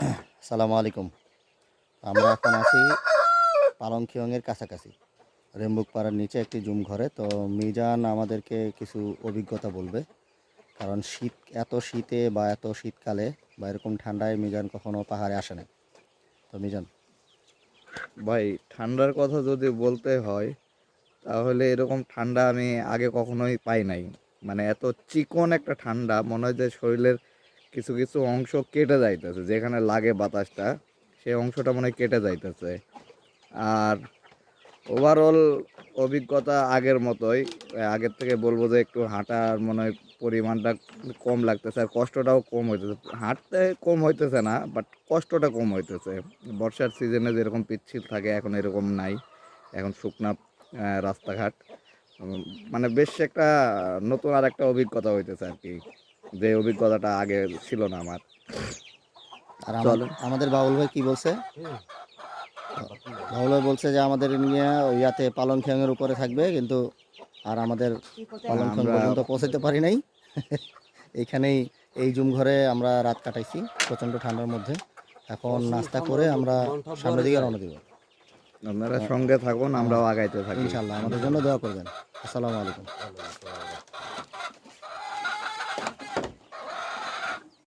আসসালামু আলাইকুম। আমরা এখন আছি পালংখিয়ংয়ের কাছাকাছি, রেম্বুক পাড়ার নিচে একটি জুম ঘরে। তো মিজান আমাদেরকে কিছু অভিজ্ঞতা বলবে, কারণ এত শীতে বা এত শীতকালে বা এরকম ঠান্ডায় মিজান কখনো পাহাড়ে আসে না। তো মিজান। ভাই, ঠান্ডার কথা যদি বলতে হয় তাহলে এরকম ঠান্ডা আমি আগে কখনোই পাই নাই। মানে এত চিকন একটা ঠান্ডা, মনে হয় যে শরীরের কিছু কিছু অংশ কেটে যাইতেছে, যেখানে লাগে বাতাসটা সেই অংশটা মনে হয় কেটে যাইতেছে। আর ওভারঅল অভিজ্ঞতা আগের মতোই। আগের থেকে বলবো যে একটু হাঁটার মনে হয় পরিমাণটা কম লাগতেছে, আর কষ্টটাও কম হইতেছে। হাঁটতে কম হইতেছে না, বাট কষ্টটা কম হইতেছে। বর্ষার সিজনে যেরকম পিচ্ছিল থাকে এখন এরকম নাই, এখন শুকনা রাস্তাঘাট। মানে বেশ একটা নতুন আর একটা অভিজ্ঞতা হইতেছে আর কি, যে অভিজ্ঞতাটা আগে ছিল না আমার। আর চলেন। আমাদের বাবুল ভাই কি বলছে? বাবুল ভাই বলছে যে আমাদের নিয়ে ইয়াতে পালংখিয়ংয়ের উপরে থাকবে, কিন্তু আর আমাদের পালংখিয়ং আমরা পর্যন্ত পৌঁছাতে পারি নাই। এইখানেই এই জুম ঘরে আমরা রাত কাটাইছি প্রচণ্ড ঠান্ডার মধ্যে। এখন নাস্তা করে আমরা সামনের দিকে রওনা দিব। আপনারা সঙ্গে থাকুন, আমরাও আগাইতে থাকি। ইনশাল্লাহ আমাদের জন্য দোয়া করবেন। আসসালামু আলাইকুম।